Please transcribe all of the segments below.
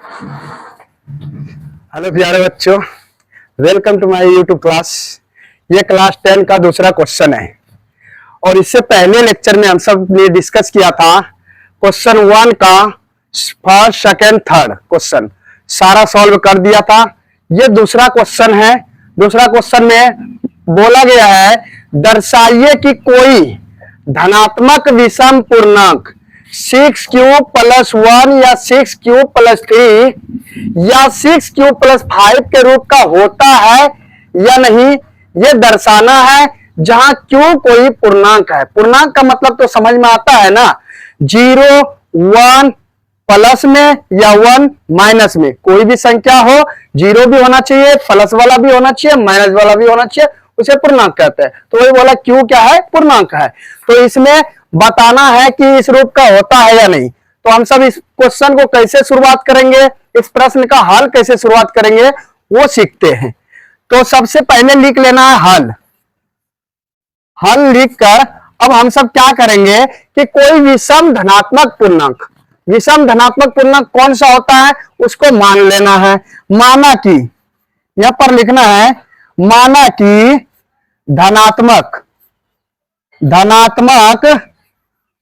Hello प्यारे बच्चों, welcome to my YouTube class. ये क्लास 10 का दूसरा क्वेश्चन है और इससे पहले लेक्चर में हम सब ने डिस्कस किया था क्वेश्चन 1 का फर्स्ट सेकंड थर्ड क्वेश्चन सारा सॉल्व कर दिया था। ये दूसरा क्वेश्चन है। दूसरा क्वेश्चन में बोला गया है दर्शाइए कि कोई धनात्मक विषम पूर्णांक 6 क्यूब प्लस 1 या 6 क्यूब प्लस 3 या 6 क्यूब प्लस 5 के रूप का होता है या नहीं, यह दर्शाना है। जहां क्यू कोई पूर्णांक है, पूर्णांक का मतलब तो समझ में आता है ना, 0 1 प्लस में या 1 माइनस में, कोई भी संख्या हो, 0 भी होना चाहिए, प्लस वाला भी होना चाहिए, माइनस वाला भी होना चाहिए, उसे पूर्णांक कहते हैं। तो वही बोला क्यू क्या है, पूर्णांक है। तो इसमें बताना है कि इस रूप का होता है या नहीं। तो हम सब इस क्वेश्चन को कैसे शुरुआत करेंगे, इस प्रश्न का हल कैसे शुरुआत करेंगे वो सीखते हैं। तो सबसे पहले लिख लेना है हल। हल लिखकर अब हम सब क्या करेंगे कि कोई विषम धनात्मक पूर्णांक, विषम धनात्मक पूर्णांक कौन सा होता है उसको मान लेना है। माना कि यहां पर लिखना है, माना कि धनात्मक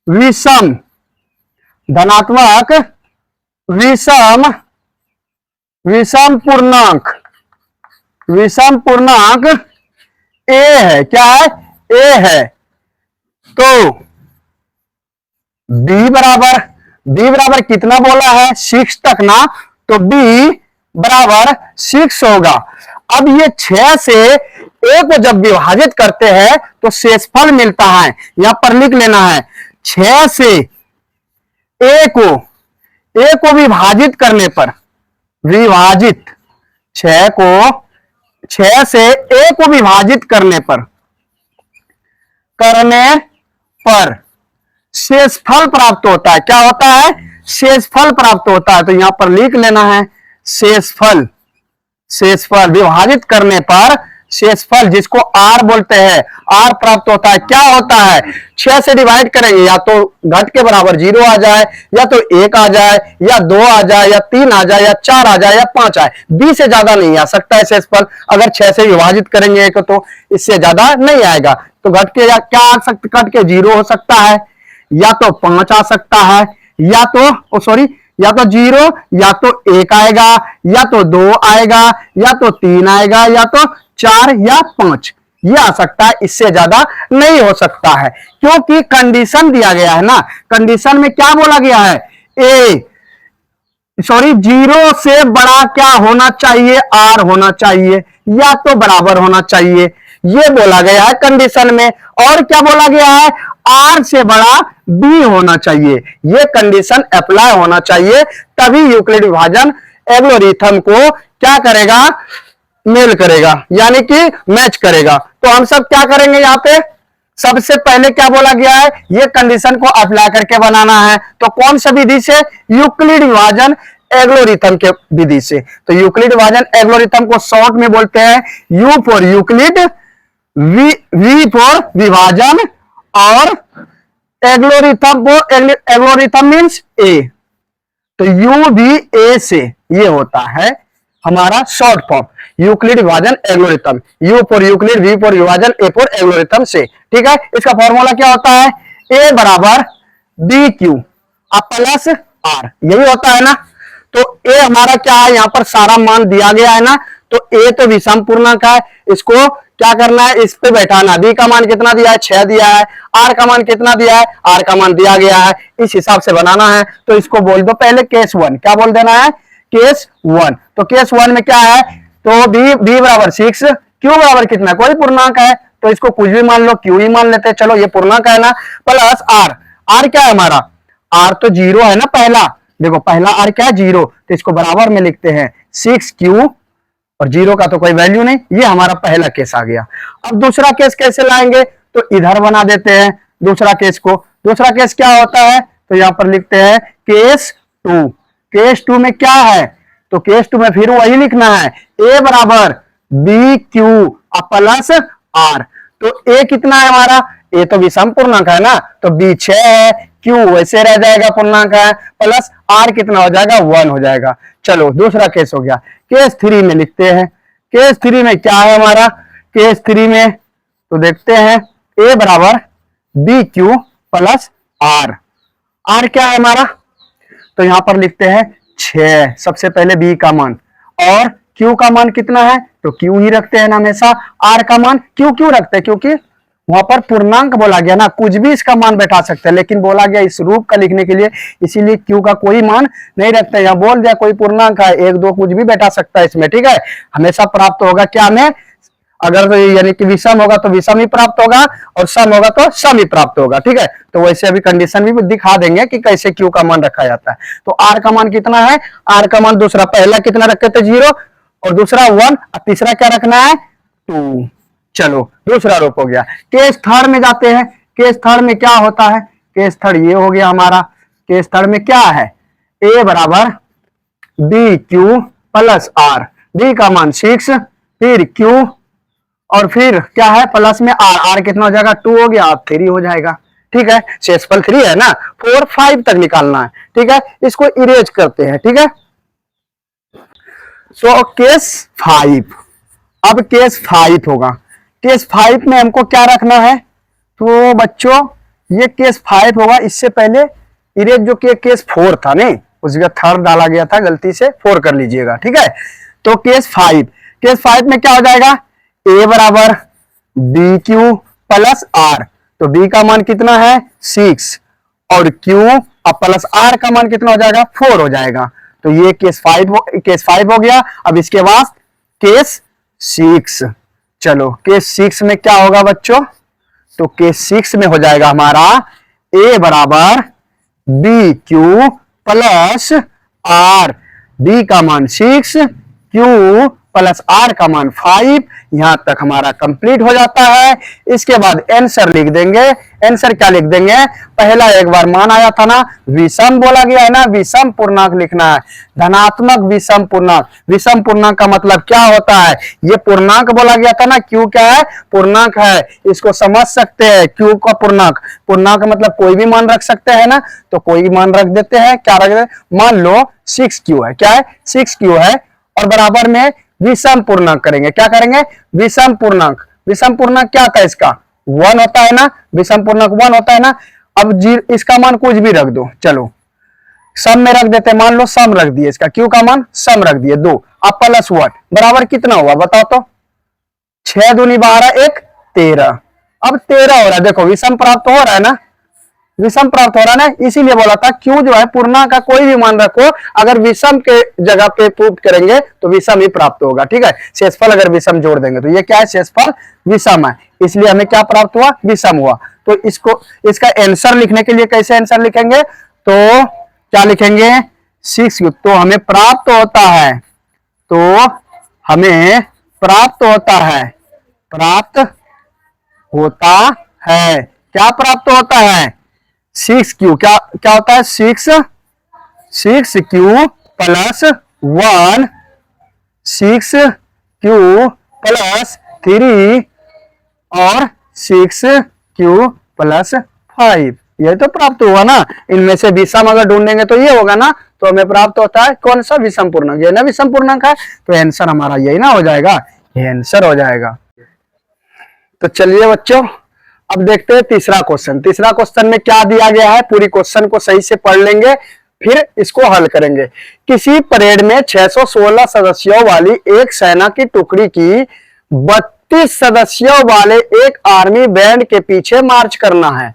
विषम धनात्मक विषम पूर्णांक ए है। क्या है? ए है। तो b बराबर कितना बोला है, 6 तक ना, तो b बराबर 6 होगा। अब ये 6 से a को जब विभाजित करते हैं तो शेषफल मिलता है। यहां पर लिख लेना है 6 से a को विभाजित करने पर, 6 से a को विभाजित करने पर शेषफल प्राप्त होता है। क्या होता है? शेषफल प्राप्त होता है। तो यहां पर लिख लेना है शेषफल विभाजित करने पर शेषफल, जिसको r बोलते हैं, r प्राप्त होता है। क्या होता है? 6 से डिवाइड करेंगे, या तो घट के बराबर 0 आ जाए, या तो 1 आ जाए, या 2 आ जाए, या 3 आ जाए, या 4 आ जाए, या 5 आए। 20 से ज्यादा नहीं आ सकता है शेषफल। अगर 6 से विभाजित करेंगे तो इससे ज्यादा नहीं आएगा। तो घट के या क्या आ सकता, घट के 0 हो सकता है, या तो 5 आ सकता है, या तो 0, या तो 1 आएगा, या तो 2 आएगा, या तो 3 आएगा, या तो 4 या 5, ये आ सकता है। इससे ज्यादा नहीं हो सकता है, क्योंकि कंडीशन दिया गया है ना। कंडीशन में क्या बोला गया है, 0 से बड़ा क्या होना चाहिए, r होना चाहिए, या तो बराबर होना चाहिए, ये बोला गया है कंडीशन में। और क्या बोला गया है, r से बड़ा b होना चाहिए। ये कंडीशन अप्लाई होना चाहिए, तभी यूक्लिड विभाजन एल्गोरिथम को क्या करेगा, मेल करेगा, यानी कि मैच करेगा। तो हम सब क्या करेंगे, यहां पे सबसे पहले क्या बोला गया है, ये कंडीशन को अप्लाई करके बनाना है। तो कौन सा विधि से? यूक्लिड विभाजन एल्गोरिथम के विधि से। तो यूक्लिड विभाजन एल्गोरिथम को शॉर्ट में बोलते हैं U for Euclid, V for विभाजन, और एल्गोरिथम मींस ए। तो यू भी ए से, ये होता है हमारा शॉर्ट फॉर्म, यूक्लिड विभाजन algorithm. U for Euclid, V for विभाजन, ए फॉर एल्गोरिथम से। ठीक है, इसका फॉर्मूला क्या होता है, ए बराबर बी क्यू प्लस आर, यही होता है ना। तो ए हमारा क्या है, यहां पर सारा मान दिया गया है ना। तो ए तो विषम पूर्णांक है, इसको क्या करना है, इस पे बैठाना। बी का मान कितना दिया है, 6 दिया है। आर का मान कितना दिया है, आर का मान दिया गया है, इस हिसाब से बनाना है। तो इसको बोल दो पहले केस 1, क्या बोल देना है, केस 1। तो केस 1 में क्या है, तो बी बराबर 6, क्यू बराबर कितना, कोई पूर्णांक है, तो इसको कुछ भी मान लो, क्यू ही मान लेते हैं, चलो ये पूर्णांक है ना, प्लस आर। आर क्या है हमारा, आर तो 0 है ना, पहला देखो, पहला आर क्या है, 0, तो इसको बराबर में लिखते हैं 6 क्यू, और 0 का तो कोई वैल्यू नहीं। ये हमारा पहला केस आ गया। अब दूसरा केस कैसे लाएंगे, तो इधर बना देते हैं दूसरा केस को। दूसरा केस क्या होता है, तो यहां पर लिखते हैं केस 2। केस 2 में क्या है, तो केस 2 में फिर वही लिखना है, ए बराबर बी क्यू प्लस आर। तो ए कितना है हमारा, ए तो विषम पूर्णांक है ना, तो बी 6 है, क्यू वैसे रह जाएगा, पूर्णांक है, प्लस आर कितना हो जाएगा 1 हो जाएगा। चलो दूसरा केस हो गया। केस 3 में लिखते हैं। केस 3 में क्या है हमारा, केस 3 में तो देखते हैं ए बराबर B Q plus R. R क्या है हमारा, तो यहां पर लिखते हैं 6, सबसे पहले बी का मान, और क्यू का मान कितना है, तो क्यू ही रखते हैं ना हमेशा। आर का मान क्यों रखते हैं, क्योंकि वहां पर पूर्णांक बोला गया ना, कुछ भी इसका मान बैठा सकते हैं, लेकिन बोला गया इस रूप का लिखने के लिए, इसीलिए क्यू का कोई मान नहीं रखते। यहाँ बोल दिया कोई पूर्णांक है, 1 2 कुछ भी बैठा सकता है इसमें, ठीक है। हमेशा प्राप्त होगा क्या में, अगर तो यानी कि विषम होगा तो विषम ही प्राप्त होगा, और सम होगा तो सम ही प्राप्त होगा, ठीक है। तो वैसे अभी कंडीशन भी दिखा देंगे कि कैसे क्यू का मान रखा जाता है। तो आर का मान कितना है, आर का मान दूसरा, पहला कितना रखे थे 0, और दूसरा 1, और तीसरा क्या रखना है 2। चलो दूसरा रूप हो गया। केस थर्ड में जाते हैं। केस थर्ड में क्या होता है, केस थर्ड ये हो गया हमारा। केस थर्ड में क्या है, ए बराबर B Q plus R, B का मान 6, फिर क्यू, और फिर क्या है प्लस में आर, आर कितना हो जाएगा 2 हो गया, अब 3 हो जाएगा, ठीक है। शेषफल 3 है ना, 4 5 तक निकालना है, ठीक है। इसको इरेज करते हैं, ठीक है। सो केस 5, अब केस 5 होगा। केस 5 में हमको क्या रखना है, तो बच्चों ये केस 5 होगा। इससे पहले इरेज जो कि केस 4 था, नहीं उस जगह थर्ड डाला गया था, गलती से 4 कर लीजिएगा, ठीक है। तो केस 5, केस 5 में क्या हो जाएगा, ए बराबर बी क्यू प्लस आर, तो बी का मान कितना है 6, और क्यू अब प्लस आर का मान कितना हो जाएगा 4 हो जाएगा। तो ये केस 5 हो गया। अब इसके बाद केस 6, चलो केस 6 में क्या होगा बच्चों, तो केस 6 में हो जाएगा हमारा ए बराबर B Q plus R, B का मान 6, क्यू प्लस आर का मान 5। यहां तक हमारा कंप्लीट हो जाता है। इसके बाद आंसर लिख देंगे। आंसर क्या लिख देंगे, पहला एक बार मान आया था ना, विषम बोला गया है ना, विषम पूर्णांक लिखना है, धनात्मक विषम पूर्णांक। विषम पूर्णांक का मतलब क्या होता है, ये पूर्णांक बोला गया था ना, क्यू क्या है पूर्णांक है, इसको समझ सकते हैं। क्यू का पूर्णांक, पूर्णांक मतलब कोई भी मान रख सकते हैं ना, तो कोई भी मान रख देते हैं। क्या रख देते, मान लो 6Q है, क्या है 6Q है, और बराबर में विषम पूर्णांक करेंगे। क्या करेंगे, विषम पूर्णांक। विषम पूर्णांक क्या होता है, इसका 1 होता है ना, विषम पूर्णांक 1 होता है ना। अब इसका मान कुछ भी रख दो, चलो सम में रख देते, मान लो सम रख दिए, इसका क्यू का मान सम रख दिए 2, अब प्लस 1 बराबर कितना हुआ बताओ तो, 6 दूनी 12 1 13, अब 13 हो रहा है। देखो विषम प्राप्त हो रहा है ना, विषम प्राप्त हो रहा है ना, इसीलिए बोला था क्यू जो है पूर्णांक का कोई भी मान रखो, अगर विषम के जगह पे प्रूव करेंगे तो विषम ही प्राप्त होगा, ठीक है। शेषफल अगर विषम जोड़ देंगे तो ये क्या है, शेषफल विषम है, इसलिए हमें क्या प्राप्त हुआ, विषम हुआ। तो इसको, इसका आंसर लिखने के लिए कैसे आंसर लिखेंगे, तो क्या लिखेंगे 6, तो हमें प्राप्त होता है, तो हमें प्राप्त होता है, प्राप्त होता है, क्या प्राप्त होता है 6Q, क्या होता है 6Q प्लस 1, 6Q प्लस 3, और 6Q प्लस 5, ये तो प्राप्त हुआ ना। इनमें से विषम अगर ढूंढेंगे तो ये होगा ना, तो हमें प्राप्त होता है कौन सा, विषम पूर्णांक, ये ना विषम पूर्णांक है, तो आंसर हमारा यही ना हो जाएगा, ये आंसर हो जाएगा। तो चलिए बच्चों अब देखते हैं तीसरा क्वेश्चन। तीसरा क्वेश्चन में क्या दिया गया है, पूरी क्वेश्चन को सही से पढ़ लेंगे फिर इसको हल करेंगे। किसी परेड में 616 सदस्यों वाली एक सेना की टुकड़ी की 32 सदस्यों वाले एक आर्मी बैंड के पीछे मार्च करना है।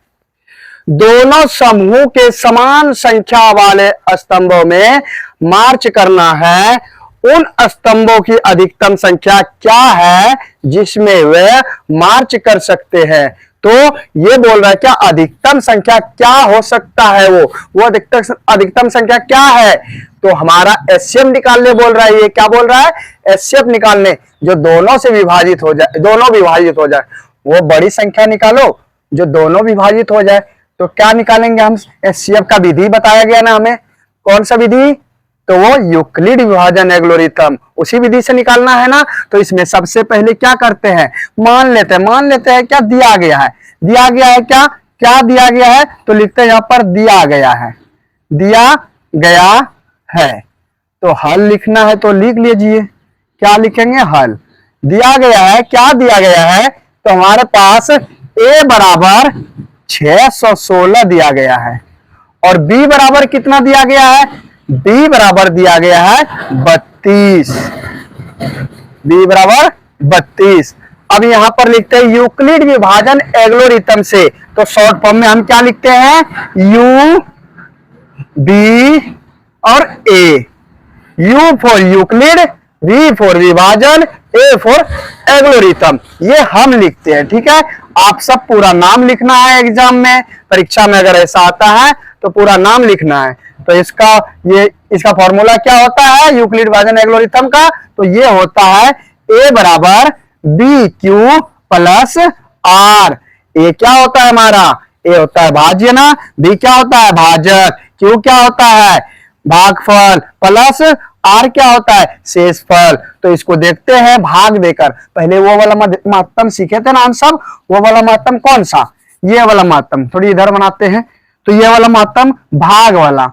दोनों समूह के समान संख्या वाले स्तंभों में मार्च करना है। उन स्तंभों की अधिकतम संख्या क्या है जिसमें वे मार्च कर सकते हैं। तो ये बोल रहा है क्या अधिकतम संख्या क्या हो सकता है, वो अधिकतम संख्या क्या है, तो हमारा एचसीएफ निकालने बोल रहा है। ये क्या बोल रहा है, एचसीएफ निकालने, जो दोनों से विभाजित हो जाए, दोनों विभाजित हो जाए, वो बड़ी संख्या निकालो जो दोनों विभाजित हो जाए। तो क्या निकालेंगे हम, एचसीएफ का विधि बताया गया ना हमें, कौन सा विधि, तो वो यूक्लिड विभाजन एल्गोरिथम, उसी विधि से निकालना है ना। तो इसमें सबसे पहले क्या करते हैं, मान लेते हैं क्या दिया गया है, दिया गया है क्या क्या दिया गया है, तो लिखते हैं यहां पर दिया गया है, दिया गया है। तो हल लिखना है तो लिख लीजिए, क्या लिखेंगे, हल। दिया गया है, क्या दिया गया है, तो हमारे पास a बराबर 616 दिया गया है, और b बराबर कितना दिया गया है, b बराबर दिया गया है 32, b बराबर 32। अब यहां पर लिखते हैं यूक्लिड विभाजन एल्गोरिथम से, तो शॉर्ट फॉर्म में हम क्या लिखते हैं, u b और a, u for Euclid, v for विभाजन, a फॉर एल्गोरिथम, ये हम लिखते हैं। ठीक है, आप सब पूरा नाम लिखना है, एग्जाम में परीक्षा में अगर ऐसा आता है तो पूरा नाम लिखना है। तो इसका फॉर्मूला क्या होता है यूक्लिड विभाजन एल्गोरिथम का, तो ये होता है a बराबर बी क्यू प्लस आर। ए क्या होता है हमारा, ए होता है भाज्य ना, बी क्या होता है भाजक, क्यू क्या होता है भागफल, प्लस आर क्या होता है शेषफल। तो इसको देखते हैं भाग देकर, पहले वो वाला माध्यम सीखे थे ना हम सब, वो वाला माध्यम कौन सा, ये वाला माध्यम, थोड़ी इधर बनाते हैं, तो ये वाला माध्यम भाग वाला,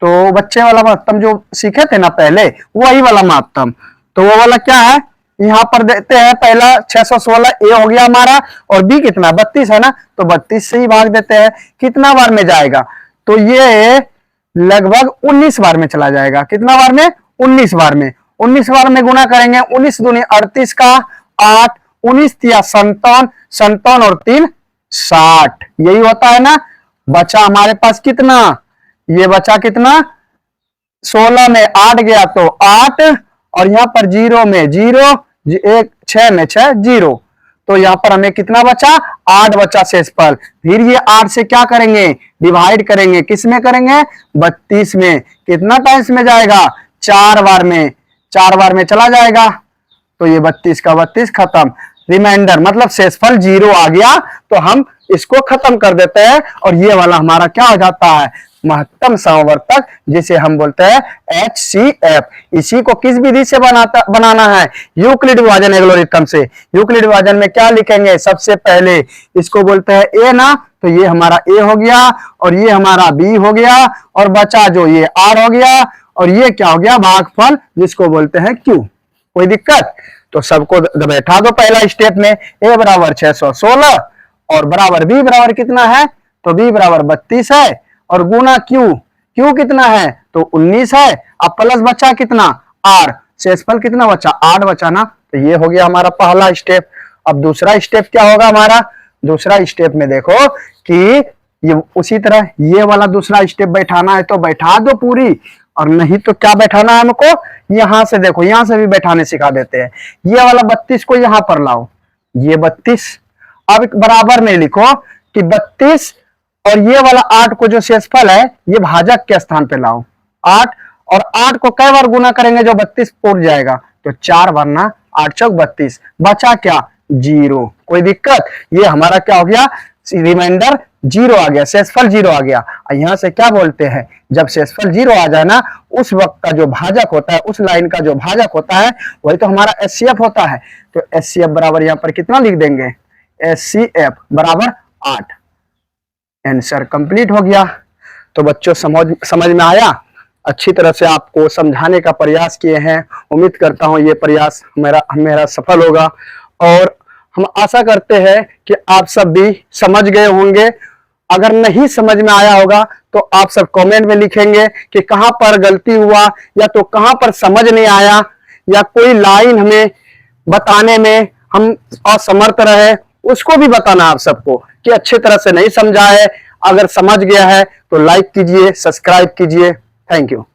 तो बच्चे वाला माध्यम जो सीखे थे ना पहले, वही वाला माध्यम। तो वो वाला क्या है, यहां पर देते हैं पहला 616 ए हो गया हमारा, और बी कितना 32 है ना, तो 32 से ही भाग देते हैं, कितना बार में जाएगा, तो ये लगभग 19 बार में चला जाएगा। कितना बार में, 19 बार में, 19 बार में गुना करेंगे, 19 दूनी 38 का 8, 19 तिया 57, 57 और 3 60, यही होता है ना। बचा हमारे पास कितना, ये बचा कितना 16 में 8 गया तो 8, और यहां पर 0 में 0, 1 6 में 6 0, तो यहां पर हमें कितना बचा 8 बचा शेषफल। फिर ये 8 से क्या करेंगे, डिवाइड करेंगे, किस में करेंगे 32 में, कितना टाइम्स में जाएगा 4 बार में, 4 बार में चला जाएगा, तो ये 32 का 32 खत्म, रिमाइंडर मतलब शेषफल 0 आ गया, तो हम इसको खत्म कर देते हैं, और ये वाला हमारा क्या हो जाता है महत्तम समवर्तक, जिसे हम बोलते हैं HCF। इसी को किस विधि से बनाना है, यूक्लिड विभाजन एल्गोरिथम से। यूक्लिड विभाजन में क्या लिखेंगे, सबसे पहले इसको बोलते हैं A ना, तो ये हमारा A हो गया, और ये हमारा B हो गया, और बचा जो ये R हो गया, और ये क्या हो गया भागफल, जिसको बोलते हैं Q। कोई दिक्कत, तो सबको बैठा दो पहला स्टेप में, A बराबर 616 और बराबर B बराबर कितना है, तो B बराबर 32 है, और गुना Q, Q कितना है तो 19 है, अब प्लस बचा कितना R, शेषफल कितना बचा 8 बचा ना, तो ये हो गया हमारा पहला स्टेप। अब दूसरा स्टेप क्या होगा हमारा, दूसरा स्टेप में देखो कि ये उसी तरह ये वाला दूसरा स्टेप बैठाना है तो बैठा दो पूरी, और नहीं तो क्या बैठाना है हमको, यहां से देखो, यहां से भी बैठाने सिखा देते हैं। ये वाला 32 को यहां पर लाओ, ये 32, अब बराबर में लिखो कि 32 और ये वाला 8 को जो शेषफल है ये भाजक के स्थान पे लाओ, 8 और 8 को कई बार गुना करेंगे जो 32 पूर जाएगा, तो 4 बार ना, 8 चौक 32, बचा क्या 0। कोई दिक्कत, ये हमारा क्या हो गया रिमाइंडर 0 आ गया, शेषफल 0 आ गया। यहां से क्या बोलते हैं, जब शेषफल 0 आ जाए ना, उस वक्त का जो भाजक होता है, उस लाइन का जो भाजक होता है वही तो हमारा HCF होता है। तो HCF बराबर यहां पर कितना लिख देंगे, HCF बराबर 8। आंसर कंप्लीट हो गया। तो बच्चों समझ में आया, अच्छी तरह से आपको समझाने का प्रयास किए हैं, उम्मीद करता हूं ये प्रयास मेरा सफल होगा, और हम आशा करते हैं कि आप सब भी समझ गए होंगे। अगर नहीं समझ में आया होगा तो आप सब कमेंट में लिखेंगे कि कहां पर गलती हुआ, या तो कहां पर समझ नहीं आया, या कोई लाइन हमें बताने में हम असमर्थ रहे, उसको भी बताना आप सबको कि अच्छे तरह से नहीं समझा है। अगर समझ गया है तो लाइक कीजिए, सब्सक्राइब कीजिए। Thank you.